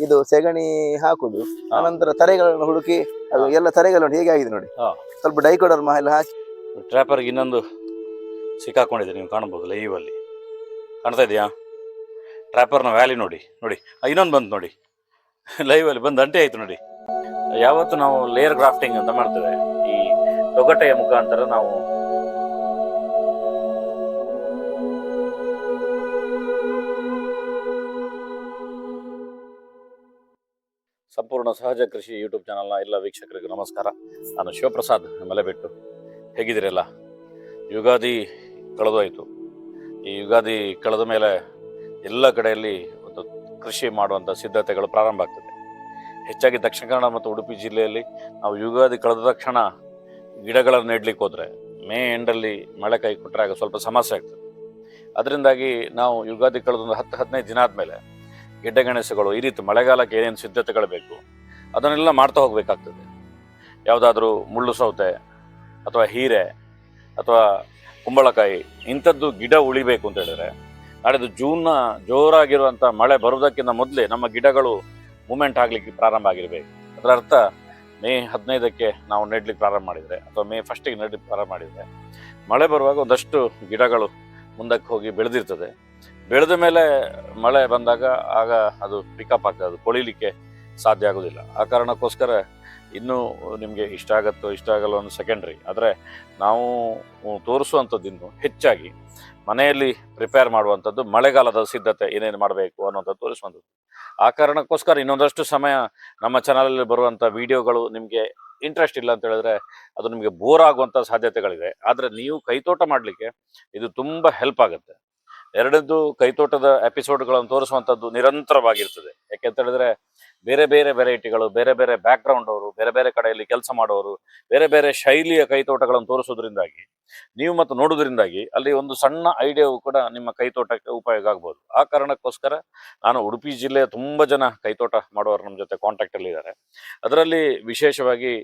ಇದು ಸೆಗಣಿ ಹಾಕುದು, ಆನಂತರ ತರೆಗಳನ್ನು ಹುಡುಕಿ ಅದು ಎಲ್ಲ ತರೆಗಳು ಹೇಗೆ ಆಗಿದೆ ನೋಡಿ. ಸ್ವಲ್ಪ ಡೈಕೋಡರ್ಮ ಎಲ್ಲ ಹಾಕಿ ಟ್ರ್ಯಾಪರ್ಗೆ ಇನ್ನೊಂದು ಸಿಕ್ಕಾಕೊಂಡಿದೆ, ನೀವು ಕಾಣಬಹುದು ಲೈವ್ ಅಲ್ಲಿ ಕಾಣ್ತಾ ಇದೆಯಾ? ಟ್ರ್ಯಾಪರ್ನ ವ್ಯಾಲಿ ನೋಡಿ ನೋಡಿ, ಇನ್ನೊಂದು ಬಂತು ನೋಡಿ ಲೈವ್ ಅಲ್ಲಿ ಬಂದು ಅಂಟೆ ಆಯ್ತು ನೋಡಿ. ಯಾವತ್ತು ನಾವು ಲೇಯರ್ ಗ್ರಾಫ್ಟಿಂಗ್ ಅಂತ ಮಾಡ್ತೇವೆ, ಈ ತೊಗಟೆಯ ಮುಖಾಂತರ ನಾವು ಸಂಪೂರ್ಣ ಸಹಜ ಕೃಷಿ ಯೂಟ್ಯೂಬ್ ಚಾನಲ್ನ ಎಲ್ಲ ವೀಕ್ಷಕರಿಗೂ ನಮಸ್ಕಾರ. ನಾನು ಶಿವಪ್ರಸಾದ್ ಮಲೆಬೆಟ್ಟು. ಹೇಗಿದ್ದೀರಲ್ಲ? ಯುಗಾದಿ ಕಳೆದೋಯ್ತು. ಈ ಯುಗಾದಿ ಕಳೆದ ಮೇಲೆ ಎಲ್ಲ ಕಡೆಯಲ್ಲಿ ಒಂದು ಕೃಷಿ ಮಾಡುವಂಥ ಸಿದ್ಧತೆಗಳು ಪ್ರಾರಂಭ ಆಗ್ತದೆ. ಹೆಚ್ಚಾಗಿ ದಕ್ಷಿಣ ಕನ್ನಡ ಮತ್ತು ಉಡುಪಿ ಜಿಲ್ಲೆಯಲ್ಲಿ ನಾವು ಯುಗಾದಿ ಕಳೆದ ತಕ್ಷಣ ಗಿಡಗಳನ್ನು ನೆಡ್ಲಿಕ್ಕೆ ಹೋದರೆ ಮೇ ಎಂಡಲ್ಲಿ ಮಳೆ ಕೈ ಕೊಟ್ಟರೆ ಆಗ ಸ್ವಲ್ಪ ಸಮಸ್ಯೆ ಆಗ್ತದೆ. ಅದರಿಂದಾಗಿ ನಾವು ಯುಗಾದಿ ಕಳೆದೊಂದು 10-15 ದಿನ ಆದಮೇಲೆ ಗೆಡ್ಡೆಗೆಣಸುಗಳು ಈ ರೀತಿ ಮಳೆಗಾಲಕ್ಕೆ ಏನೇನು ಸಿದ್ಧತೆಗಳು ಬೇಕು ಅದನ್ನೆಲ್ಲ ಮಾಡ್ತಾ ಹೋಗಬೇಕಾಗ್ತದೆ. ಯಾವುದಾದ್ರೂ ಮುಳ್ಳು ಸೌತೆ ಅಥವಾ ಹೀರೆ ಅಥವಾ ಕುಂಬಳಕಾಯಿ ಇಂಥದ್ದು ಗಿಡ ಉಳಿಬೇಕು ಅಂತ ಹೇಳಿದ್ರೆ ನಾಳೆದು ಜೂನ್ನ ಜೋರಾಗಿರುವಂಥ ಮಳೆ ಬರುವುದಕ್ಕಿಂತ ಮೊದಲೇ ನಮ್ಮ ಗಿಡಗಳು ಮೂಮೆಂಟ್ ಆಗಲಿಕ್ಕೆ ಪ್ರಾರಂಭ ಆಗಿರಬೇಕು. ಅದರ ಅರ್ಥ ಮೇ 15ಕ್ಕೆ ನಾವು ನೆಡ್ಲಿಕ್ಕೆ ಪ್ರಾರಂಭ ಮಾಡಿದರೆ ಅಥವಾ ಮೇ 1ಗೆ ನೆಡ್ಲಿಕ್ಕೆ ಪ್ರಾರಂಭ ಮಾಡಿದರೆ ಮಳೆ ಬರುವಾಗ ಒಂದಷ್ಟು ಗಿಡಗಳು ಮುಂದಕ್ಕೆ ಹೋಗಿ ಬೆಳೆದಿರ್ತದೆ. ಬೆಳೆದ ಮೇಲೆ ಮಳೆ ಬಂದಾಗ ಆಗ ಅದು ಪಿಕಪ್ ಆಗ್ತದೆ, ಅದು ಕೊಳಿಲಿಕ್ಕೆ ಸಾಧ್ಯ ಆಗೋದಿಲ್ಲ. ಆ ಕಾರಣಕ್ಕೋಸ್ಕರ ಇನ್ನೂ ನಿಮಗೆ ಇಷ್ಟ ಆಗುತ್ತೋ ಇಷ್ಟ ಆಗಲ್ಲ ಒಂದು ಸೆಕೆಂಡ್ರಿ, ಆದರೆ ನಾವು ತೋರಿಸುವಂಥದ್ದು ಇನ್ನು ಹೆಚ್ಚಾಗಿ ಮನೆಯಲ್ಲಿ ಪ್ರಿಪೇರ್ ಮಾಡುವಂಥದ್ದು ಮಳೆಗಾಲದ ಸಿದ್ಧತೆ ಏನೇನು ಮಾಡಬೇಕು ಅನ್ನೋಂಥದ್ದು ತೋರಿಸುವಂಥದ್ದು. ಆ ಕಾರಣಕ್ಕೋಸ್ಕರ ಇನ್ನೊಂದಷ್ಟು ಸಮಯ ನಮ್ಮ ಚಾನಲಲ್ಲಿ ಬರುವಂಥ ವಿಡಿಯೋಗಳು ನಿಮಗೆ ಇಂಟ್ರೆಸ್ಟ್ ಇಲ್ಲ ಅಂತ ಹೇಳಿದ್ರೆ ಅದು ನಿಮಗೆ ಬೋರ್ ಆಗುವಂಥ ಸಾಧ್ಯತೆಗಳಿದೆ. ಆದರೆ ನೀವು ಕೈತೋಟ ಮಾಡಲಿಕ್ಕೆ ಇದು ತುಂಬ ಹೆಲ್ಪ್ ಆಗುತ್ತೆ. ಎರಡದ್ದು, ಕೈತೋಟದ ಎಪಿಸೋಡ್ಗಳನ್ನು ತೋರಿಸುವಂಥದ್ದು ನಿರಂತರವಾಗಿರ್ತದೆ. ಯಾಕೆಂತ ಹೇಳಿದ್ರೆ ಬೇರೆ ಬೇರೆ ವೆರೈಟಿಗಳು, ಬೇರೆ ಬೇರೆ ಬ್ಯಾಕ್ಗ್ರೌಂಡ್ ಅವರು, ಬೇರೆ ಬೇರೆ ಕಡೆಯಲ್ಲಿ ಕೆಲಸ ಮಾಡೋರು, ಬೇರೆ ಬೇರೆ ಶೈಲಿಯ ಕೈತೋಟಗಳನ್ನು ತೋರಿಸೋದ್ರಿಂದಾಗಿ ನೀವು ಮತ್ತು ನೋಡೋದ್ರಿಂದಾಗಿ ಅಲ್ಲಿ ಒಂದು ಸಣ್ಣ ಐಡಿಯಾವು ಕೂಡ ನಿಮ್ಮ ಕೈತೋಟಕ್ಕೆ ಉಪಯೋಗ ಆಗ್ಬೋದು. ಆ ಕಾರಣಕ್ಕೋಸ್ಕರ ನಾನು ಉಡುಪಿ ಜಿಲ್ಲೆಯ ತುಂಬ ಜನ ಕೈತೋಟ ಮಾಡೋರು ನಮ್ಮ ಜೊತೆ ಕಾಂಟ್ಯಾಕ್ಟಲ್ಲಿ ಇದ್ದಾರೆ. ಅದರಲ್ಲಿ ವಿಶೇಷವಾಗಿ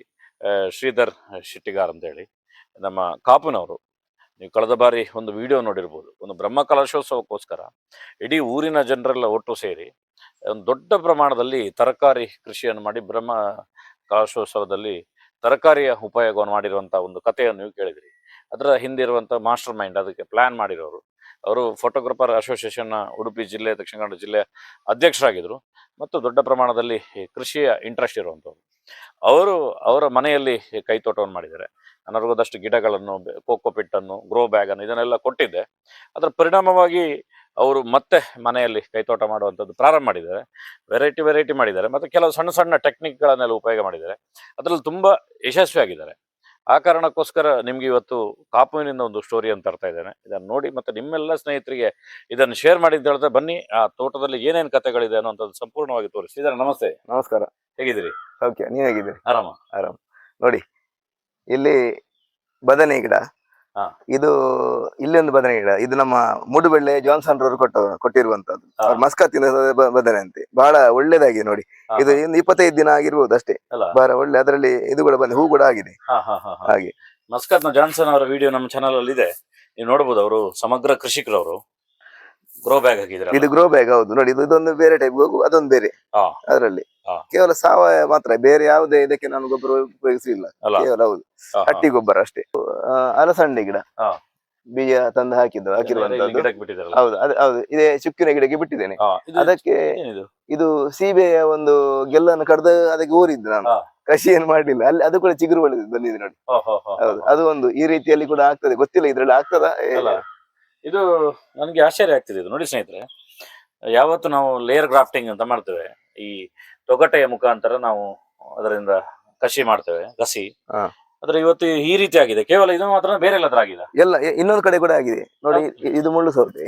ಶ್ರೀಧರ್ ಶೆಟ್ಟಿಗಾರ್ ಅಂತೇಳಿ ನಮ್ಮ ಕಾಪುನವರು. ನೀವು ಕಳೆದ ಬಾರಿ ಒಂದು ವಿಡಿಯೋ ನೋಡಿರ್ಬೋದು, ಒಂದು ಬ್ರಹ್ಮ ಕಲಶೋತ್ಸವಕ್ಕೋಸ್ಕರ ಇಡೀ ಊರಿನ ಜನರೆಲ್ಲ ಒಟ್ಟು ಸೇರಿ ಒಂದು ದೊಡ್ಡ ಪ್ರಮಾಣದಲ್ಲಿ ತರಕಾರಿ ಕೃಷಿಯನ್ನು ಮಾಡಿ ಬ್ರಹ್ಮ ಕಲಶೋತ್ಸವದಲ್ಲಿ ತರಕಾರಿಯ ಉಪಯೋಗವನ್ನು ಮಾಡಿರುವಂಥ ಒಂದು ಕಥೆಯನ್ನು ನೀವು ಕೇಳಿದಿರಿ. ಅದರ ಹಿಂದೆ ಇರುವಂಥ ಮಾಸ್ಟರ್ ಮೈಂಡ್, ಅದಕ್ಕೆ ಪ್ಲ್ಯಾನ್ ಮಾಡಿರೋರು ಅವರು ಫೋಟೋಗ್ರಾಫರ್ ಅಸೋಸಿಯೇಷನ್ನ ಉಡುಪಿ ಜಿಲ್ಲೆ ದಕ್ಷಿಣ ಕನ್ನಡ ಜಿಲ್ಲೆಯ ಅಧ್ಯಕ್ಷರಾಗಿದ್ದರು ಮತ್ತು ದೊಡ್ಡ ಪ್ರಮಾಣದಲ್ಲಿ ಕೃಷಿಯ ಇಂಟ್ರೆಸ್ಟ್ ಇರುವಂಥವ್ರು. ಅವರ ಮನೆಯಲ್ಲಿ ಕೈತೋಟವನ್ನು ಮಾಡಿದ್ದಾರೆ. ನನಗೊಂದಷ್ಟು ಗಿಡಗಳನ್ನು, ಕೋಕೋಪಿಟ್ಟನ್ನು, ಗ್ರೋ ಬ್ಯಾಗನ್ನು ಇದನ್ನೆಲ್ಲ ಕೊಟ್ಟಿದ್ದೆ. ಅದರ ಪರಿಣಾಮವಾಗಿ ಅವರು ಮತ್ತೆ ಮನೆಯಲ್ಲಿ ಕೈತೋಟ ಮಾಡುವಂಥದ್ದು ಪ್ರಾರಂಭ ಮಾಡಿದ್ದಾರೆ. ವೆರೈಟಿ ಮಾಡಿದ್ದಾರೆ ಮತ್ತು ಕೆಲವು ಸಣ್ಣ ಸಣ್ಣ ಟೆಕ್ನಿಕ್ಗಳನ್ನೆಲ್ಲ ಉಪಯೋಗ ಮಾಡಿದ್ದಾರೆ. ಅದರಲ್ಲಿ ತುಂಬ ಯಶಸ್ವಿಯಾಗಿದ್ದಾರೆ. ಆ ಕಾರಣಕ್ಕೋಸ್ಕರ ನಿಮ್ಗೆ ಇವತ್ತು ಕಾಪುವಿನಿಂದ ಒಂದು ಸ್ಟೋರಿಯನ್ನು ತರ್ತಾ ಇದ್ದೇನೆ. ಇದನ್ನು ನೋಡಿ ಮತ್ತು ನಿಮ್ಮೆಲ್ಲ ಸ್ನೇಹಿತರಿಗೆ ಇದನ್ನು ಶೇರ್ ಮಾಡಿ ಅಂತ ಹೇಳಿದ್ರೆ ಬನ್ನಿ ಆ ತೋಟದಲ್ಲಿ ಏನೇನು ಕಥೆಗಳಿದೆ ಅನ್ನೋಂಥದ್ದು ಸಂಪೂರ್ಣವಾಗಿ ತೋರಿಸಿದ್ದಾರೆ. ನಮಸ್ತೆ. ನಮಸ್ಕಾರ. ಹೇಗಿದ್ದೀರಿ? ಓಕೆ, ನೀವು ಹೇಗಿದ್ದೀರಿ? ಆರಾಮ. ನೋಡಿ, ಇಲ್ಲಿ ಬದನೆ ಗಿಡ, ಇದು ಇಲ್ಲಿ ಒಂದು ಬದನೆ ಗಿಡ. ಇದು ನಮ್ಮ ಮೂಡುಬೆಳ್ಳೆ ಜಾನ್ಸನ್ ರವರು ಕೊಟ್ಟಿರುವಂತದ್ದು. ಮಸ್ಕತ್ತಿನ ಬದನೆ ಅಂತೆ, ಬಹಳ ಒಳ್ಳೇದಾಗಿದೆ ನೋಡಿ. ಇದು 25 ದಿನ ಆಗಿರ್ಬೋದು ಅಷ್ಟೇ, ಬಹಳ ಒಳ್ಳೆ. ಅದರಲ್ಲಿ ಇದು ಕೂಡ ಬಂದು ಹೂ ಕೂಡ ಆಗಿದೆ. ಹಾಗೆ ಮಸ್ಕತ್ನ ಜಾನ್ಸನ್ ಅವರ ವಿಡಿಯೋ ನಮ್ಮ ಚಾನಲ್ ಅಲ್ಲಿ ಇದೆ, ನೀವು ನೋಡಬಹುದು. ಅವರು ಸಮಗ್ರ ಕೃಷಿಕರವರು. ಗ್ರೋ ಬ್ಯಾಗ್ ಹಾಕಿದ್ರೆ ಇದು ಗ್ರೋ ಬ್ಯಾಗ್, ಹೌದು ನೋಡಿ. ಇದೊಂದು ಬೇರೆ ಟೈಪ್, ಅದೊಂದು ಬೇರೆ. ಅದರಲ್ಲಿ ಕೇವಲ ಸಾವಯವ ಮಾತ್ರ, ಬೇರೆ ಯಾವುದೇ ಇದಕ್ಕೆ ನಾನು ಗೊಬ್ಬರ ಉಪಯೋಗಿಸಿಲ್ಲ. ಕೇವಲ ಹೌದು ಹಟ್ಟಿ ಗೊಬ್ಬರ ಅಷ್ಟೇ. ಅಲಸಂಡೆ ಗಿಡ ಬೀಜ ತಂದು ಹಾಕಿರುವಂತದ್ದು. ಹೌದು ಹೌದು, ಇದೇ ಚುಕ್ಕಿನ ಗಿಡಕ್ಕೆ ಬಿಟ್ಟಿದ್ದೇನೆ. ಅದಕ್ಕೆ ಇದು ಸೀಬೆಯ ಒಂದು ಗೆಲ್ಲನ್ನು ಕಡ್ದು ಅದಕ್ಕೆ ಊರಿದ್ದು ನಾನು, ಕೃಷಿ ಏನು ಮಾಡಲಿಲ್ಲ. ಅಲ್ಲಿ ಅದು ಕೂಡ ಚಿಗುರು ಬಂದಿದೆ ನೋಡಿ. ಹೌದು, ಅದು ಒಂದು ಈ ರೀತಿಯಲ್ಲಿ ಕೂಡ ಆಗ್ತದೆ, ಗೊತ್ತಿಲ್ಲ ಇದ್ರಲ್ಲಿ ಆಗ್ತದ. ಇದು ನನಗೆ ಆಶ್ಚರ್ಯ ಆಗ್ತಿದೆ. ಇದು ನೋಡಿ ಸ್ನೇಹಿತರೆ, ಯಾವತ್ತು ನಾವು ಲೇಯರ್ ಗ್ರಾಫ್ಟಿಂಗ್ ಅಂತ ಮಾಡ್ತೇವೆ, ಈ ತೊಗಟೆಯ ಮುಖಾಂತರ ನಾವು ಅದರಿಂದ ಕಸಿ ಮಾಡ್ತೇವೆ, ಕಸಿ. ಆದ್ರೆ ಇವತ್ತು ಈ ರೀತಿ ಆಗಿದೆ. ಕೇವಲ ಇದು ಮಾತ್ರ, ಬೇರೆ ಎಲ್ಲಾದ್ರೂ ಆಗಿದೆ? ಎಲ್ಲ ಇನ್ನೊಂದು ಕಡೆ ಕೂಡ ಆಗಿದೆ ನೋಡಿ. ಇದು ಮುಳ್ಳು ಸೌತೆ,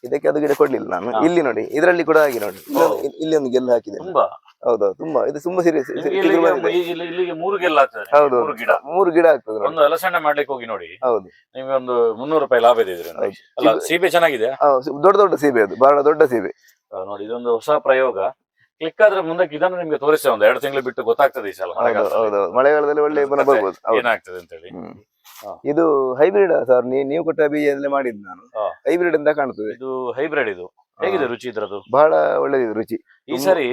ಇದಕ್ಕೆ ಅದು ಗಿಡ ಕೊಡ್ಲಿಲ್ಲ ನಾನು. ಇಲ್ಲಿ ನೋಡಿ, ಇದರಲ್ಲಿ ಕೂಡ ಆಗಿದೆ ನೋಡಿ. ಇಲ್ಲಿ ಒಂದು ಗೆಲ್ಲ ಹಾಕಿದೆ. ಹೌದೌದು, ತುಂಬಾ ಇದು ತುಂಬಾ ಸೀರಿಯಸ್. ಇಲ್ಲಿಗೆ 3 ಗೆಲ್ಲ ಆಗ್ತದೆ. ಹೌದು, 3 ಗಿಡ ಆಗ್ತದೆ. ಒಂದು ಅಲಸಂಡೆ ಮಾಡ್ಲಿಕ್ಕೆ ಹೋಗಿ ನೋಡಿ. ಹೌದು, ನಿಮ್ಗೆ ಒಂದು 300 ರೂಪಾಯಿ ಲಾಭ ಇದೆ ಇದ್ರಿಂದ. ಸೀಬೆ ಚೆನ್ನಾಗಿದೆ, ದೊಡ್ಡ ಸೀಬೆ, ಅದು ಬಹಳ ದೊಡ್ಡ ಸೀಬೆ ನೋಡಿ. ಇದೊಂದು ಹೊಸ ಪ್ರಯೋಗ. ಕ್ಲಿಕ್ ಆದ್ರೆ ಮುಂದಕ್ಕೆ ಇದನ್ನು ನಿಮ್ಗೆ ತೋರಿಸ್ತೇವೆ. ಒಂದು 2 ತಿಂಗಳು ಬಿಟ್ಟು ಗೊತ್ತಾಗ್ತದೆ ಈ ಸಲ. ಮಳೆಗಾಲದಲ್ಲಿ ಒಳ್ಳೆ ಬರ್ಬೋದು ಏನಾಗ್ತದೆ ಅಂತ ಹೇಳಿ. ಇದು ಹೈಬ್ರಿಡ್ ಸರ್, ನೀವು ಕೊಟ್ಟ ಬೀಜ ಮಾಡಿದ್ದು ನಾನು. ಹೈಬ್ರಿಡ್ ಅಂತ ಕಾಣ್ತದೆ. ಇದು ಹೈಬ್ರಿಡ್. ಇದು ಹೇಗಿದೆ ರುಚಿ ಇದ್ರದ್ದು? ಬಹಳ ಒಳ್ಳೆದಿದೆ ರುಚಿ. ಈ ಸರಿ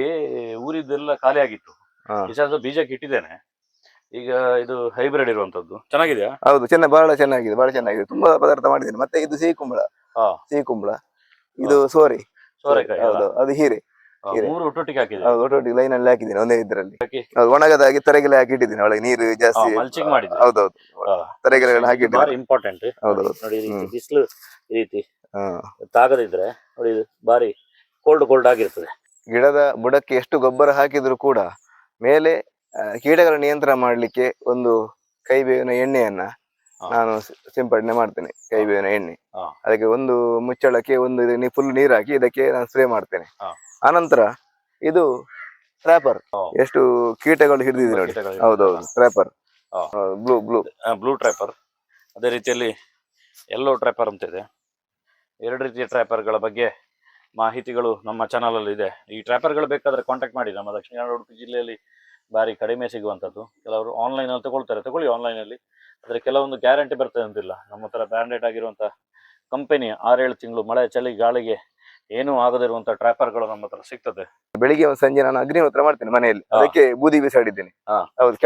ಊರಿದ್ದೆಲ್ಲ ಖಾಲಿ ಆಗಿತ್ತು. ಹಾ. ಈ ಸರಿ ಬೀಜಕ್ಕೆ ಇಟ್ಟಿದ್ದೇನೆ. ಈಗ ಇದು ಹೈಬ್ರಿಡ್ ಇರುವಂತದ್ದು ಚೆನ್ನಾಗಿದೆಯಾ? ಹೌದು, ಬಹಳ ಚೆನ್ನಾಗಿದೆ, ಬಹಳ ಚೆನ್ನಾಗಿದೆ. ತುಂಬಾ ಪದಾರ್ಥ ಮಾಡಿದ್ದೇನೆ. ಮತ್ತೆ ಇದು ಸಿಹಿ ಕುಂಬಳ, ಇದು ಸೋರೆಕಾಯಿ ಹೌದು, ಅದು ಹೀರೆ. ಮೂರು ಒಟ್ಟೊಟ್ಟಿಗೆ ಹಾಕಿದೆ. ಹೌದು, ಒಟ್ಟೊಟ್ಟಿಗೆ ಲೈನ್ ಅಲ್ಲಿ ಹಾಕಿದ್ದೀನಿ ಒಂದೇ ಇದ್ರಲ್ಲಿ. ಒಣಗದಾಗಿ ತರಗೆಲೆ ಹಾಕಿ ಇಟ್ಟಿದ್ದೀನಿ, ಒಳಗೆ ನೀರು ಜಾಸ್ತಿ. ಮಲ್ಚಿಂಗ್ ಮಾಡಿದ್ದೆ. ಹೌದೌದು, ತರಗೆಲೆಗಳನ್ನ ಹಾಕಿ ಬಾರಿ ಇಂಪಾರ್ಟೆಂಟ್. ಹೌದೌದು. ನೋಡಿ ಬಿಸಿಲು ಈ ರೀತಿ ತಾಗದಿದ್ರೆ ನೋಡಿ ಇದು ಬಾರಿ ಕೋಲ್ಡ್ ಆಗಿರ್ತದೆ. ಗಿಡದ ಬುಡಕ್ಕೆ ಎಷ್ಟು ಗೊಬ್ಬರ ಹಾಕಿದ್ರು ಕೂಡ ಮೇಲೆ ಕೀಟಗಳ ನಿಯಂತ್ರಣ ಮಾಡ್ಲಿಕ್ಕೆ ಒಂದು ಕೈಬೇವಿನ ಎಣ್ಣೆಯನ್ನ ನಾನು ಸಿಂಪಡಣೆ ಮಾಡ್ತೇನೆ. ಕೈಬೇವಿನ ಎಣ್ಣೆ ಅದಕ್ಕೆ ಒಂದು ಮುಚ್ಚಳಕ್ಕೆ ಒಂದು ಫುಲ್ ನೀರು ಹಾಕಿ ಇದಕ್ಕೆ ನಾನು ಸ್ಪ್ರೇ ಮಾಡ್ತೇನೆ. ಆನಂತರ ಇದು ಟ್ರ್ಯಾಪರ್, ಎಷ್ಟು ಕೀಟಗಳು ಹಿಡಿದಿದೆ ನೋಡಿ. ಹೌದೌದು, ಟ್ರ್ಯಾಪರ್, ಬ್ಲೂ ಟ್ರ್ಯಾಪರ್. ಅದೇ ರೀತಿಯಲ್ಲಿ ಯೆಲ್ಲೋ ಟ್ರ್ಯಾಪರ್ ಅಂತ ಇದೆ. ಎರಡು ರೀತಿಯ ಟ್ರ್ಯಾಪರ್ಗಳ ಬಗ್ಗೆ ಮಾಹಿತಿಗಳು ನಮ್ಮ ಚಾನಲ್ ಅಲ್ಲಿ ಇದೆ. ಈ ಟ್ರ್ಯಾಪರ್ಗಳು ಬೇಕಾದ್ರೆ ಕಾಂಟ್ಯಾಕ್ಟ್ ಮಾಡಿ. ನಮ್ಮ ದಕ್ಷಿಣ ಕನ್ನಡ ಉಡುಪಿ ಜಿಲ್ಲೆಯಲ್ಲಿ ಬಾರಿ ಕಡಿಮೆ ಸಿಗುವಂಥದ್ದು. ಕೆಲವರು ಆನ್ಲೈನ್ ಅಲ್ಲಿ ತಗೊಳ್ಳಿ ಆನ್ಲೈನ್ ಅಲ್ಲಿ. ಆದರೆ ಕೆಲವೊಂದು ಗ್ಯಾರಂಟಿ ಬರ್ತದೆ ಅಂತಿಲ್ಲ. ನಮ್ಮ ತರ ಬ್ರ್ಯಾಂಡೆಡ್ ಆಗಿರುವಂತ ಕಂಪನಿ 6-7 ತಿಂಗಳು ಮಳೆ ಚಳಿ ಗಾಳಿಗೆ ಏನೂ ಆಗದಿರುವಂತ ಟ್ರ್ಯಾಪರ್ಗಳು ನಮ್ಮ ಹತ್ರ ಸಿಗ್ತದೆ. ಬೆಳಿಗ್ಗೆ ಸಂಜೆ ನಾನು ಅಗ್ನಿಹೋತ್ರ ಮಾಡ್ತೇನೆ ಮನೆಯಲ್ಲಿ. ಅದಕ್ಕೆ ಬೂದಿ ಬಿಸಾಡಿದ್ದೇನೆ. ಹೌದು,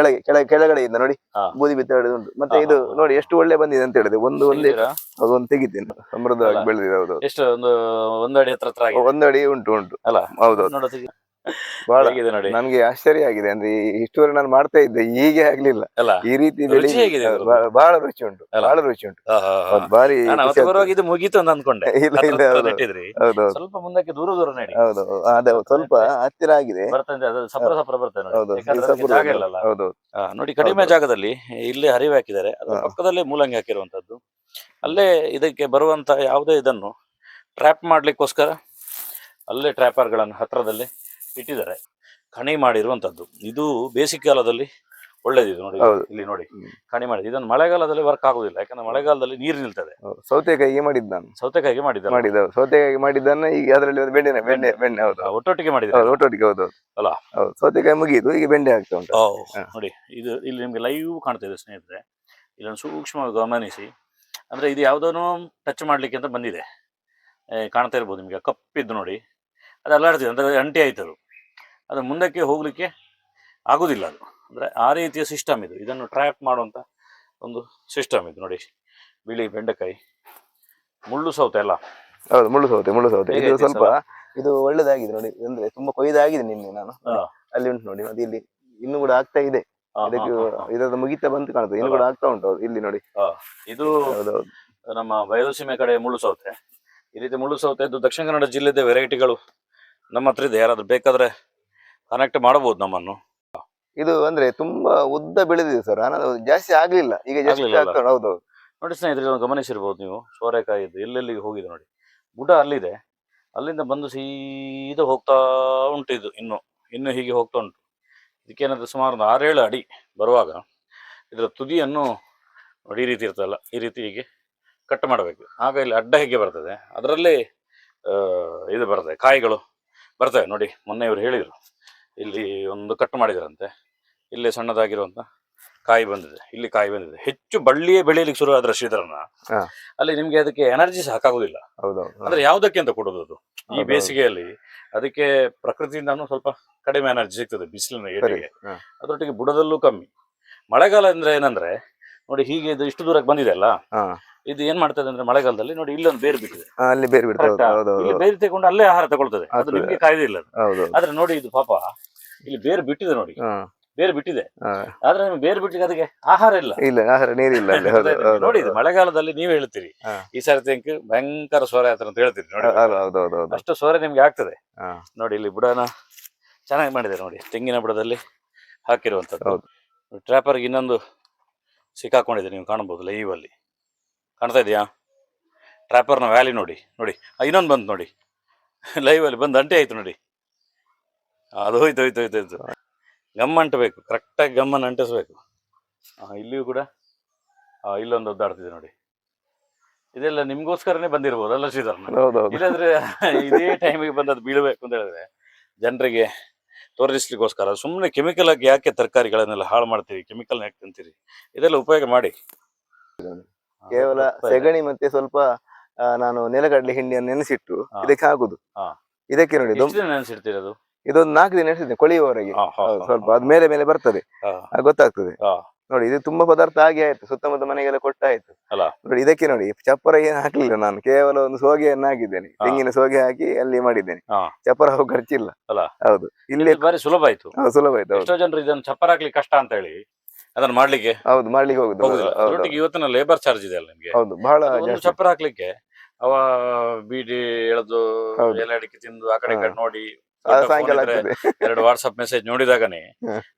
ಕೆಳಗಡೆಯಿಂದ ನೋಡಿ ಬೂದಿ ಬಿಸಾಡಿದ್ದು. ಮತ್ತೆ ಇದು ನೋಡಿ ಎಷ್ಟು ಒಳ್ಳೆ ಬಂದಿದೆ ಅಂತ ಹೇಳಿದೆ. ಒಂದು ತೆಗಿದ್ದೇನೆ, ಸಮೃದ್ಧವಾಗಿ ಬೆಳೆದಿದೆ. ಹೌದು, ಎಷ್ಟು ಒಂದು ಅಡಿ ಹತ್ರ ಒಂದು ಅಡಿ ಉಂಟು ಅಲ್ಲ. ಹೌದು, ಬಹಳ ನನ್ಗೆ ಆಶ್ಚರ್ಯ ಆಗಿದೆ. ಅಂದ್ರೆ ಇಷ್ಟುವರೆ ನಾನು ಮಾಡ್ತಾ ಇದ್ದೆ, ಹೀಗೆ ಆಗ್ಲಿಲ್ಲ. ಈ ರೀತಿ ಬಹಳ ರುಚಿ ಉಂಟು, ಬಾರಿ ಇದು ಮುಗೀತು ಅಂತ ಅನ್ಕೊಂಡೆ. ಸ್ವಲ್ಪ ಮುಂದಕ್ಕೆ ದೂರ ನೆಡಿ. ಹೌದು, ಅದೇ ಸ್ವಲ್ಪ ಹತ್ತಿರ ಆಗಿದೆ. ಸಪ್ರ ಬರ್ತೇನೆ. ನೋಡಿ, ಕಡಿಮೆ ಜಾಗದಲ್ಲಿ ಇಲ್ಲೇ ಹರಿವು ಹಾಕಿದ್ದಾರೆ. ಅದ್ರ ಪಕ್ಕದಲ್ಲೇ ಮೂಲಂಗಿ ಹಾಕಿರುವಂತದ್ದು. ಅಲ್ಲೇ ಇದಕ್ಕೆ ಬರುವಂತ ಯಾವುದೇ ಇದನ್ನು ಟ್ರ್ಯಾಪ್ ಮಾಡ್ಲಿಕ್ಕೋಸ್ಕರ ಅಲ್ಲೇ ಟ್ರ್ಯಾಪರ್ಗಳನ್ನು ಹತ್ರದಲ್ಲಿ ಇಟ್ಟಿದ್ದಾರೆ. ಕಣಿ ಮಾಡಿರುವಂತದ್ದು. ಇದು ಬೇಸಿಗೆ ಕಾಲದಲ್ಲಿ ಒಳ್ಳೇದಿದೆ ನೋಡಿ. ಇಲ್ಲಿ ನೋಡಿ ಕಣಿ ಮಾಡಿದ್ದು. ಇದನ್ನು ಮಳೆಗಾಲದಲ್ಲಿ ವರ್ಕ್ ಆಗುದಿಲ್ಲ, ಯಾಕಂದ್ರೆ ಮಳೆಗಾಲದಲ್ಲಿ ನೀರು ನಿಲ್ತದೆ. ಸೌತೆಕಾಯಿಗೆ ಮಾಡಿದ್ದು ನಾನು. ಸೌತೆಕಾಯಿಗೆ ಸೌತೆಕಾಯಿಗೆ ಮಾಡಿದ್ದನ್ನ ಈಗ ಅದರಲ್ಲಿ ಬೆಣ್ಣೆ ಹೌದು, ಒಟ್ಟೊಟ್ಟಿಗೆ ಮಾಡಿದ್ರೆ ಒಟ್ಟೊಟ್ಟಿಗೆ. ಹೌದು ಅಲ್ಲ, ಸೌತೆಕಾಯಿ ಮುಗಿದು ಈಗ ಬೆಂಡೆ ಆಗ್ತಾ ಉಂಟು. ನೋಡಿ, ಇದು ಇಲ್ಲಿ ನಿಮ್ಗೆ ಲೈವ್ ಕಾಣ್ತಿದೆ ಸ್ನೇಹಿತರೆ. ಇಲ್ಲೊಂದು ಸೂಕ್ಷ್ಮವಾಗಿ ಗಮನಿಸಿ. ಅಂದ್ರೆ ಇದು ಯಾವ್ದೋ ಟಚ್ ಮಾಡ್ಲಿಕ್ಕೆ ಅಂತ ಬಂದಿದೆ. ಕಾಣ್ತಾ ಇರ್ಬೋದು ನಿಮ್ಗೆ, ಕಪ್ಪಿದ್ದು ನೋಡಿ. ಅದು ಅಲ್ಲಾಡ್ತಿದೆ, ಅಂದ್ರೆ ಅಂಟಿ ಆಯ್ತದು. ಅದು ಮುಂದಕ್ಕೆ ಹೋಗ್ಲಿಕ್ಕೆ ಆಗುದಿಲ್ಲ. ಅದು ಅಂದ್ರೆ ಆ ರೀತಿಯ ಸಿಸ್ಟಮ್ ಇದು. ಇದನ್ನು ಟ್ರ್ಯಾಪ್ ಮಾಡುವಂತ ಒಂದು ಸಿಸ್ಟಮ್ ಇದು ನೋಡಿ. ಬಿಳಿ ಬೆಂಡೆಕಾಯಿ, ಮುಳ್ಳು ಸೌತೆ ಅಲ್ಲ. ಹೌದು, ಮುಳ್ಳು ಸೌತೆ. ಇದು ಸ್ವಲ್ಪ ಇದು ಒಳ್ಳೇದಾಗಿದೆ ನೋಡಿ. ಅಂದ್ರೆ ತುಂಬಾ ಕೊಯ್ದಾಗಿದೆ ನಿನ್ನೆ ನಾನು. ಅಲ್ಲಿ ಉಂಟು ನೋಡಿ, ಅದು ಇಲ್ಲಿ ಇನ್ನು ಕೂಡ ಆಗ್ತಾ ಇದೆ. ಇದಕ್ಕೆ ಇದರ ಮುಗಿತಾ ಬಂತು ಕಾಣುತ್ತೆ, ಇನ್ನು ಕೂಡ ಆಗ್ತಾ ಉಂಟು. ಇಲ್ಲಿ ನೋಡಿ, ಇದು ನಮ್ಮ ಬಯಲುಸೀಮೆ ಕಡೆ ಮುಳ್ಳು ಸೌತೆ. ಈ ರೀತಿ ಮುಳ್ಳು ಸೌತೆದ್ದು ದಕ್ಷಿಣ ಕನ್ನಡ ಜಿಲ್ಲೆದ ವೆರೈಟಿಗಳು ನಮ್ಮ ಹತ್ರ ಇದೆ. ಯಾರಾದ್ರೂ ಬೇಕಾದ್ರೆ ಕನೆಕ್ಟ್ ಮಾಡಬಹುದು ನಮ್ಮನ್ನು. ಇದು ಅಂದ್ರೆ ತುಂಬಾ ಉದ್ದ ಬೆಳೆದಿದೆ ಸರ್, ಜಾಸ್ತಿ ಆಗ್ಲಿಲ್ಲ. ಈಗ ಹೌದು ನೋಡಿ ಸ್ನೇಹಿತರೆ, ಗಮನಿಸಿರ್ಬೋದು ನೀವು. ಸೋರೆಕಾಯಿ ಇದು ಎಲ್ಲೆಲ್ಲಿಗೆ ಹೋಗಿದೆ ನೋಡಿ. ಬುಡ ಅಲ್ಲಿದೆ, ಅಲ್ಲಿಂದ ಬಂದು ಸೀದಾ ಹೋಗ್ತಾ ಉಂಟು. ಇದು ಇನ್ನು ಹೀಗೆ ಹೋಗ್ತಾ ಉಂಟು. ಇದಕ್ಕೇನಾದ್ರೂ ಸುಮಾರು 6-7 ಅಡಿ ಬರುವಾಗ ಇದರ ತುದಿಯನ್ನು ನೋಡಿ, ಈ ರೀತಿ ಇರ್ತದಲ್ಲ, ಈ ರೀತಿ ಹೀಗೆ ಕಟ್ ಮಾಡಬೇಕು. ಆಗ ಇಲ್ಲಿ ಅಡ್ಡ ಹೇಗೆ ಬರ್ತದೆ, ಅದರಲ್ಲಿ ಇದು ಬರ್ತದೆ, ಕಾಯಿಗಳು ಬರ್ತವೆ ನೋಡಿ. ಮೊನ್ನೆ ಇವರು ಹೇಳಿದರು, ಇಲ್ಲಿ ಒಂದು ಕಟ್ ಮಾಡಿದ್ರಂತೆ. ಇಲ್ಲಿ ಸಣ್ಣದಾಗಿರುವಂತ ಕಾಯಿ ಬಂದಿದೆ, ಇಲ್ಲಿ ಕಾಯಿ ಬಂದಿದೆ. ಹೆಚ್ಚು ಬಳ್ಳಿಯೇ ಬೆಳೆಯಲಿಕ್ಕೆ ಶುರು ಆದ್ರೆ ಶ್ರೀಧರನ, ಅಲ್ಲಿ ನಿಮ್ಗೆ ಅದಕ್ಕೆ ಎನರ್ಜಿ ಸಾಕಾಗುದಿಲ್ಲ. ಅಂದ್ರೆ ಯಾವ್ದಕ್ಕೆ ಅಂತ ಕೊಡೋದು ಅದು ಈ ಬೇಸಿಗೆಯಲ್ಲಿ. ಅದಕ್ಕೆ ಪ್ರಕೃತಿಯಿಂದಾನು ಸ್ವಲ್ಪ ಕಡಿಮೆ ಎನರ್ಜಿ ಸಿಗ್ತದೆ ಬಿಸಿಲಿನ ಏಟಿಗೆ. ಅದರೊಟ್ಟಿಗೆ ಬುಡದಲ್ಲೂ ಕಮ್ಮಿ. ಮಳೆಗಾಲ ಅಂದ್ರೆ ಏನಂದ್ರೆ ನೋಡಿ, ಹೀಗೆ ಇದು ಇಷ್ಟು ದೂರಕ್ಕೆ ಬಂದಿದೆ ಅಲ್ಲ, ಇದು ಏನ್ ಮಾಡ್ತದೆ ಅಂದ್ರೆ ಮಳೆಗಾಲದಲ್ಲಿ ನೋಡಿ, ಇಲ್ಲೊಂದು ಬೇರು ಬಿಟ್ಟಿದೆ. ಇಲ್ಲಿ ಬೇರು ತಗೊಂಡು ಅಲ್ಲೇ ಆಹಾರ ತಗೊಳ್ತದೆ. ಅದು ನಿಮ್ಗೆ ಕಾಯ್ದಿಲ್ಲ. ಆದ್ರೆ ನೋಡಿ, ಇದು ಪಾಪ ಇಲ್ಲಿ ಬೇರು ಬಿಟ್ಟಿದೆ ನೋಡಿ, ಬೇರು ಬಿಟ್ಟಿದೆ. ಆದ್ರೆ ಬೇರು ಬಿಟ್ಟಿಗೆ ಅದಕ್ಕೆ ಆಹಾರ ಇಲ್ಲ, ನೀರಿಲ್ಲ. ನೋಡಿ, ಇದು ಮಳೆಗಾಲದಲ್ಲಿ ನೀವ್ ಹೇಳ್ತೀರಿ ಈ ಸಾರಿ ಭಯಂಕರ ಸೋರೆ ಆತರ ಅಂತ ಹೇಳ್ತೀರಿ ನೋಡಿ. ಅಷ್ಟು ಸೋರೆ ನಿಮ್ಗೆ ಆಗ್ತದೆ ನೋಡಿ. ಇಲ್ಲಿ ಬುಡನ ಚೆನ್ನಾಗಿ ಮಾಡಿದೆ ನೋಡಿ, ತೆಂಗಿನ ಬುಡದಲ್ಲಿ ಹಾಕಿರುವಂತದ್ದು. ಟ್ರ್ಯಾಪರ್ಗೆ ಇನ್ನೊಂದು ಸಿಕ್ಕಾಕೊಂಡಿದೆ, ನೀವು ಕಾಣಬಹುದು ಲೈವ್ ಅಲ್ಲಿ. ಕಾಣ್ತಾ ಇದೆಯಾ ಟ್ರ್ಯಾಪರ್ನ ವ್ಯಾಲಿ ನೋಡಿ. ಇನ್ನೊಂದು ಬಂತು ನೋಡಿ, ಲೈವ್ ಅಲ್ಲಿ ಬಂದು ಅಂಟೆ ಆಯ್ತು ನೋಡಿ. ಅದು ಹೋಯ್ತು. ಗಮ್ ಅಂಟಬೇಕು, ಕರೆಕ್ಟಾಗಿ ಗಮ್ಮನ್ನು ಅಂಟಿಸ್ಬೇಕು. ಇಲ್ಲಿಯೂ ಕೂಡ ಇಲ್ಲೊಂದು ಒದ್ದಾಡ್ತಿದೆ ನೋಡಿ. ಇದೆಲ್ಲ ನಿಮ್ಗೋಸ್ಕರನೇ ಬಂದಿರ್ಬೋದಲ್ಲ ಶ್ರೀಧರ್ನ? ಇಲ್ಲಾಂದ್ರೆ ಇದೇ ಟೈಮಿಗೆ ಬಂದದ್ದು ಬೀಳಬೇಕು ಅಂತ ಹೇಳಿದ್ರೆ ಜನರಿಗೆ ತೋರಿಸ್ಲಿಕ್ಕೋಸ್ಕರ. ಸುಮ್ಮನೆ ಕೆಮಿಕಲ್ ಆಗಿ ಯಾಕೆ ತರಕಾರಿಗಳನ್ನೆಲ್ಲ ಹಾಳು ಮಾಡ್ತೀವಿ, ಕೆಮಿಕಲ್ ಯಾಕೆ ತಿಂತೀರಿ? ಇದೆಲ್ಲ ಉಪಯೋಗ ಮಾಡಿ. ಕೇವಲ ಸೆಗಣಿ ಮತ್ತೆ ಸ್ವಲ್ಪ ನಾನು ನೆಲಗಡಲೆ ಹಿಂಡಿಯನ್ನು ನೆನೆಸಿಟ್ಟು ಹಾ. ಇದಕ್ಕೆ ಹಾಕುದು. ಹಾ. ಇದಕ್ಕೆ ನೋಡಿ ಎಷ್ಟು ದಿನ ನೆನ್ಸಿಡ್ತೀರದು? ಇದೊಂದು 4 ದಿನ ನೆನೆಸಿದ್ದೇನೆ ಕೊಳೆಯುವವರೆಗೆ. ಹೌದು, ಸ್ವಲ್ಪ ಅದ್ ಮೇಲೆ ಮೇಲೆ ಬರ್ತದೆ, ಗೊತ್ತಾಗ್ತದೆ. ನೋಡಿ ಇದು ತುಂಬಾ ಪದಾರ್ಥ ಆಗಿ ಆಯ್ತು, ಸುತ್ತಮುತ್ತ ಮನೆಗೆಲ್ಲ ಕೊಟ್ಟಾಯ್ತು ಅಲ್ಲ. ನೋಡಿ ಇದಕ್ಕೆ ನೋಡಿ ಚಪ್ಪರ ಏನು ಹಾಕ್ಲಿಲ್ಲ, ನಾನು ಕೇವಲ ಒಂದು ಸೋಗೆಯನ್ನು ಹಾಕಿದ್ದೇನೆ, ತೆಂಗಿನ ಸೋಗೆ ಹಾಕಿ ಅಲ್ಲಿ ಮಾಡಿದ್ದೇನೆ. ಚಪ್ಪರ ಹೋಗಿ ಖರ್ಚಿಲ್ಲ. ಹೌದು, ಇಲ್ಲಿ ಬಾರಿ ಸುಲಭ ಆಯ್ತು. ಸುಲಭ ಆಯ್ತು. ಎಷ್ಟೋ ಜನರು ಇದನ್ನು ಚಪ್ಪರ ಹಾಕ್ಲಿಕ್ಕೆ ಕಷ್ಟ ಅಂತ ಹೇಳಿ ಅದನ್ನ ಮಾಡ್ಲಿಕ್ಕೆ ಹೌದು ಮಾಡ್ಲಿಕ್ಕೆ ಹೋಗುದು. ಒಟ್ಟಿಗೆ ಇವತ್ತಿನ ಲೇಬರ್ ಚಾರ್ಜ್ ಇದೆ ಅಲ್ಲ ನಿಮ್ಗೆ. ಹೌದು, ಬಹಳ ಒಂದು ಚಪ್ಪರ ಹಾಕ್ಲಿಕ್ಕೆ ಅವ ಬೀಡಿ ಎಳೆದು ಎಲೆ ಅಡಿಕೆ ತಿಂದು ಆ ಕಡೆ ಈ ಕಡೆ ನೋಡಿ ಸಾಯಂಕಾಲ ಆಗ್ತದೆ. 2 ವಾಟ್ಸ್ಆಪ್ ಮೆಸೇಜ್ ನೋಡಿದಾಗನೇ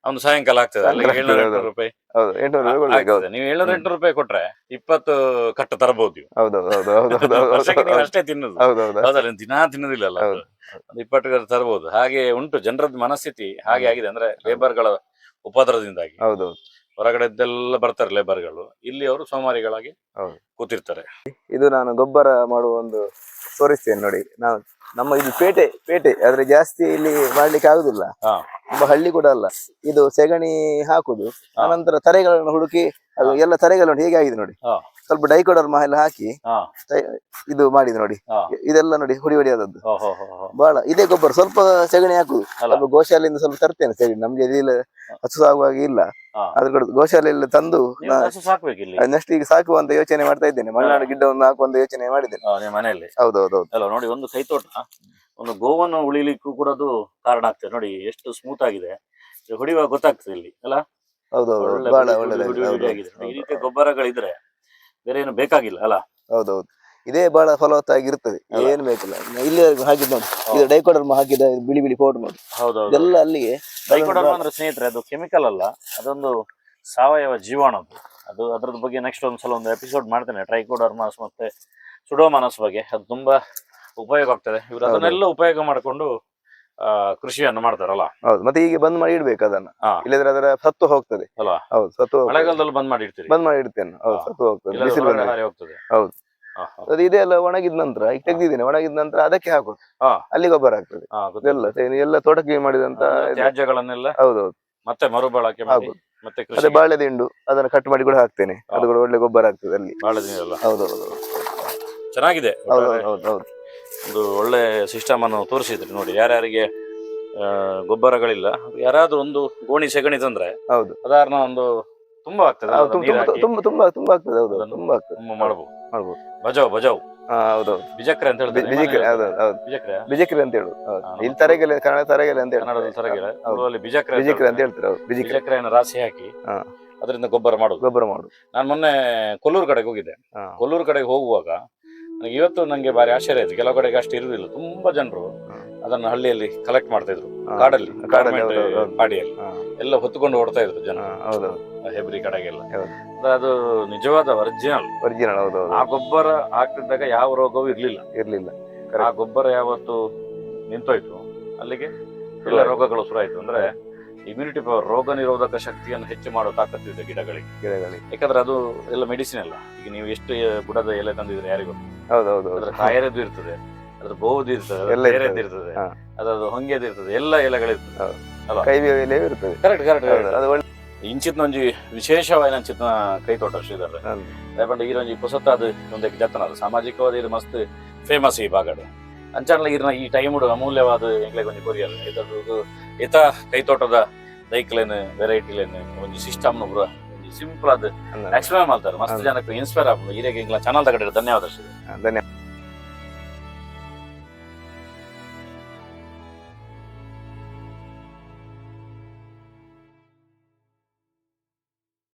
ಅವ್ನು ಸಾಯಂಕಾಲ ಆಗ್ತದೆ. ಅಲ್ಲಿಗೆ 700 ರೂಪಾಯಿ. ಹೌದು, 800 ರೂಪಾಯಿ. ನೀವು 700-800 ರೂಪಾಯಿ ಕೊಟ್ರೆ 20 ಕಟ್ಟು ತರಬಹುದು. ವರ್ಷಕ್ಕೆ ನೀವು ಅಷ್ಟೇ ತಿನ್ನುದು. ಹೌದಲ್ಲ, ದಿನಾ ತಿನ್ನುದಿಲ್ಲ ಅಲ್ಲ, ಒಂದು 20 ಕಟ್ಟು ತರಬಹುದು. ಹಾಗೆ ಉಂಟು ಜನರದ್ದು ಮನಸ್ಥಿತಿ, ಹಾಗೆ ಆಗಿದೆ. ಅಂದ್ರೆ ಲೇಬರ್ಗಳ ಉಪದ್ರದಿಂದಾಗಿ ಹೊರಗಡೆದ್ದೆಲ್ಲ ಬರ್ತಾರೆ ಲೇಬರ್ಗಳು, ಇಲ್ಲಿ ಅವರು ಸೋಮಾರಿಗಳಾಗಿ ಕೂತಿರ್ತಾರೆ. ಇದು ನಾನು ಗೊಬ್ಬರ ಮಾಡುವ ಒಂದು ತೋರಿಸ್ತೇನೆ ನೋಡಿ. ನಾವು ನಮ್ಮ ಇದು ಪೇಟೆ ಆದ್ರೆ ಜಾಸ್ತಿ ಇಲ್ಲಿ ಮಾಡ್ಲಿಕ್ಕೆ ಆಗುದಿಲ್ಲ, ತುಂಬಾ ಹಳ್ಳಿ ಕೂಡ ಅಲ್ಲ. ಇದು ಸೆಗಣಿ ಹಾಕುದು, ಆನಂತರ ತರೆಗಳನ್ನು ಹುಡುಕಿ, ಅದು ಎಲ್ಲ ತರೆಗಳು ಹೇಗೆ ಆಗಿದೆ ನೋಡಿ, ಸ್ವಲ್ಪ ಡೈಕೋಡರ್ಮ ಎಲ್ಲ ಹಾಕಿ ಇದು ಮಾಡಿದ್ ನೋಡಿ. ಇದೆಲ್ಲ ನೋಡಿ ಹುಡಿ ಆದದ್ದು ಬಹಳ. ಇದೇ ಗೊಬ್ಬರ ಸ್ವಲ್ಪ ಸೆಗಣಿ ಹಾಕುದು. ಸ್ವಲ್ಪ ಗೋಶಾಲೆಯಿಂದ ಸ್ವಲ್ಪ ತರ್ತೇನೆ ಸೆಗಣಿ, ನಮ್ಗೆ ಇಲ್ಲಿ ಹಸು ಸಾಗುವಾಗ ಇಲ್ಲ, ಅದ್ರ ಗೋಶಾಲೆಯಲ್ಲಿ ತಂದು ನೆಕ್ಸ್ಟ್ ಈಗ ಸಾಕುವಂತ ಯೋಚನೆ ಮಾಡ್ತಾ ಇದ್ದೇನೆ. ಮಲೆನಾಡು ಗಿಡ್ಡವನ್ನು ಹಾಕುವಂತ ಯೋಚನೆ ಮಾಡಿದ್ದೇನೆ ಮನೆಯಲ್ಲಿ. ಹೌದೌದು ನೋಡಿ, ಒಂದು ಕೈತೋಟ, ಒಂದು ಗೋವನ್ನು ಉಳಿಲಿಕ್ಕೂ ಕೂಡ ಅದು ಕಾರಣ ಆಗ್ತದೆ. ನೋಡಿ ಎಷ್ಟು ಸ್ಮೂತ್ ಆಗಿದೆ, ಹೊಡಿಯುವಾಗ ಗೊತ್ತಾಗ್ತದೆ ಇಲ್ಲಿ ಅಲ್ಲ. ಹೌದೌದು, ಬಹಳ ಒಳ್ಳೆದಾಗಿದೆ. ಈ ರೀತಿಯ ಗೊಬ್ಬರಗಳಿದ್ರೆ ಬೇರೆ ಏನು ಬೇಕಾಗಿಲ್ಲ ಅಲ್ಲ. ಹೌದೌದು, ಇದೇ ಬಹಳ ಫಲವತ್ತಾಗಿರ್ತದೆ, ಏನ್ ಬೇಕಿಲ್ಲ. ಇಲ್ಲಿ ಹಾಕಿದ್ ನೋಡಿ, ಇದು ಡೈಕೋಡರ್ಮ ಹಾಕಿದ ಬಿಳಿ ಬಿಳಿ ಪೌಡರ್ ನೋಡಿ. ಹೌದೌದು, ಎಲ್ಲ ಅಲ್ಲಿಗೆ. ಡೈಕೋಡರ್ಮ ಅಂದ್ರೆ ಸ್ನೇಹಿತರೆ ಅದು ಕೆಮಿಕಲ್ ಅಲ್ಲ, ಅದೊಂದು ಸಾವಯವ ಜೀವಾಣು. ಅದು ಅದ್ರದ್ ಬಗ್ಗೆ ನೆಕ್ಸ್ಟ್ ಒಂದ್ಸಲ ಒಂದು ಎಪಿಸೋಡ್ ಮಾಡ್ತೇನೆ, ಟ್ರೈಕೋಡರ್ಮಾಸ್ ಮತ್ತೆ ಸುಡೋಮಾನಸ್ ಬಗ್ಗೆ. ಅದು ತುಂಬಾ ಉಪಯೋಗ ಆಗ್ತದೆ. ಇವರು ಅದನ್ನೆಲ್ಲ ಉಪಯೋಗ ಮಾಡಿಕೊಂಡು ಕೃಷಿಯನ್ನು ಮಾಡ್ತಾರಲ್ಲ. ಹೌದು, ಮತ್ತೆ ಈಗ ಬಂದ್ ಮಾಡಿ ಇಡ್ಬೇಕು ಅದನ್ನ, ಇಲ್ಲದ್ರೆ ಅದರ ಸತ್ತು ಹೋಗ್ತದೆ ಅಲ್ವಾ. ಹೌದು, ಸತ್ತು ಮಳೆಗಾಲದಲ್ಲಿ ಬಂದ್ ಮಾಡಿ ಇಡ್ತೀರಿ? ಬಂದ್ ಮಾಡಿ ಇಡ್ತೇನೆ. ಹೌದು, ಸತ್ತು ಹೋಗ್ತದೆ, ಬಿಸಿಲು ಹೋಗ್ತದೆ. ಹೌದು, ಅದು ಇದೆಲ್ಲ ಒಣಗಿದ ನಂತರ ಈಗ ತೆಗ್ದಿದ್ದೇನೆ, ಒಣಗಿದ ನಂತರ ಅದಕ್ಕೆ ಹಾಕುದು, ಅಲ್ಲಿ ಗೊಬ್ಬರ ಆಗ್ತದೆ. ಎಲ್ಲ ತೋಟಕ್ಕೆ ಮಾಡಿದಂತ ತ್ಯಾಜ್ಯಗಳನ್ನೆಲ್ಲ ಹೌದೌದು ಮತ್ತೆ ಮರುಬಳಕೆ ಮಾಡಿ, ಮತ್ತೆ ಅದೇ ಬಾಳೆದಿಂಡು ಅದನ್ನ ಕಟ್ ಮಾಡಿ ಕೂಡ ಹಾಕ್ತೇನೆ, ಅದು ಕೂಡ ಒಳ್ಳೆ ಗೊಬ್ಬರ ಆಗ್ತದೆ ಅಲ್ಲಿ. ಬಾಳೆದಿಂಡು ಹೌದೌದು, ಚೆನ್ನಾಗಿದೆ. ಹೌದು, ಒಂದು ಒಳ್ಳೆ ಸಿಸ್ಟಮ್ ಅನ್ನು ತೋರಿಸಿದ್ರಿ ನೋಡಿ. ಯಾರ್ಯಾರಿಗೆ ಗೊಬ್ಬರಗಳಿಲ್ಲ, ಯಾರಾದ್ರೂ ಒಂದು ಗೋಣಿ ಸೆಗಣಿ ತಂದ್ರೆ ಹೌದು ಸಾಧಾರಣ ಒಂದು ತುಂಬಾ ಆಗ್ತದೆ, ತುಂಬಾ ಆಗ್ತದೆ. ಹೌದು, ತುಂಬಾ ಆಗ್ತದೆ, ಮಾಡಬಹುದು. ಬಜಾವ್ ಹೌದೌದು, ಬಿಜಕ್ರೆ ಅಂತ ಹೇಳಿದ್ರೆ ಬಿಜಕ್ರೆ ಅಂತ ಹೇಳುದು. ಇಲ್ಲಿ ತರಗೆಲೆ, ಕನ್ನಡ ತರಗೆಲೆ ಅಂತ ಕನ್ನಡದಲ್ಲಿ ತರಗೆಲೆ, ಬಿಜಕ್ರೆ ಅಂತ ಹೇಳ್ತಾರೆ. ಬಿಜಕ್ರೆಯನ್ನು ರಾಶಿ ಹಾಕಿ ಅದರಿಂದ ಗೊಬ್ಬರ ಮಾಡುದು. ನಾನು ಮೊನ್ನೆ ಕೊಲ್ಲೂರು ಕಡೆಗೆ ಹೋಗಿದ್ದೆ. ಕೊಲ್ಲೂರು ಕಡೆಗೆ ಹೋಗುವಾಗ ಇವತ್ತು ನಂಗೆ ಬಾರಿ ಆಶ್ಚರ್ಯ ಆಯ್ತು. ಕೆಲವು ಕಡೆಗೆ ಅಷ್ಟು ಇರುವುದಿಲ್ಲ, ತುಂಬಾ ಜನರು ಅದನ್ನ ಹಳ್ಳಿಯಲ್ಲಿ ಕಲೆಕ್ಟ್ ಮಾಡ್ತಾ ಇದ್ರು, ಕಾಡಲ್ಲಿ ಪಾಡಿಯಲ್ಲಿ ಎಲ್ಲ ಹೊತ್ತುಕೊಂಡು ಓಡ್ತಾ ಇದ್ರು ಜನ, ಹೆಬ್ರಿ ಕಡೆಗೆಲ್ಲ. ಅದು ನಿಜವಾದ ಒರಿಜಿನಲ್. ಆ ಗೊಬ್ಬರ ಹಾಕ್ತಿದ್ದಾಗ ಯಾವ ರೋಗವೂ ಇರ್ಲಿಲ್ಲ. ಆ ಗೊಬ್ಬರ ಯಾವತ್ತು ನಿಂತೋಯ್ತು ಅಲ್ಲಿಗೆ ಎಲ್ಲ ರೋಗಗಳು ಶುರುವಾಯ್ತು. ಅಂದ್ರೆ ಇಮ್ಯುನಿಟಿ ಪವರ್, ರೋಗ ನಿರೋಧಕ ಶಕ್ತಿಯನ್ನು ಹೆಚ್ಚು ಮಾಡೋ ತಾಕತ್ತಿದೆ ಗಿಡಗಳಿಗೆ. ಯಾಕಂದ್ರೆ ಅದು ಎಲ್ಲ ಮೆಡಿಸಿನ್ ಅಲ್ಲ. ಈಗ ನೀವು ಎಷ್ಟು ಬುಡದ ಎಲೆ ತಂದಿದ್ರೆ ಯಾರಿಗೂ ಅದ್ರ ಕಾಯರದ್ದು ಇರ್ತದೆ, ಅದ್ರ ಬಹುದು ಇರ್ತದೆ, ಇರ್ತದೆ, ಅದ್ರದ್ದು ಹೊಂಗೆದು ಇರ್ತದೆ, ಎಲ್ಲ ಎಲೆಗಳಿರ್ತದೆ ಅಲ್ವಾ. ಕರೆಕ್ಟ್. ಇಂಚಿತ್ನ ಒಂಜಿ ವಿಶೇಷವಾದ ಅಂಚಿತ್ನ ಕೈತೋಟ ಶ್ರೀಧರ್ ಯಾಕಂದ್ರೆ ಈರೊಂಜಿ ಪುಸತ್ತಾದ ಒಂದಕ್ಕೆ ಜತನ ಸಾಮಾಜಿಕವಾದ ಇದು ಮಸ್ತ್ ಫೇಮಸ್ ಈ ಭಾಗಡೆ ಅಂಚಾಣ್ಲ ಇರ್ನ ಈ ಟೈಮ್ ಅಮೂಲ್ಯವಾದ ಎಂಗ್ಲೆ ಕೊಂಚ ಕೊರಿಯರ್ ಇದು ಇತ ಕೈತೋಟದ ದೈಕ್ಲೇನ್ ವೆರೈಟಿಲೇನ್ ಒಂಜಿ ಸಿಸ್ಟಮ್ ಪೂರ ಸಿಂಪಲ್ ಆದ ಎಕ್ಸ್ಪ್ಲೇನ್ ಮಾಡ್ತಾರೆ. ಮಸ್ತ್ ಜನಕ್ಕೆ ಇನ್ಸ್ಪೈರ್ ಆಗ್ಬೋದು. ಈರೆಗೆ ಚಾನಲ್ ತಗಡೆ ಧನ್ಯವಾದ.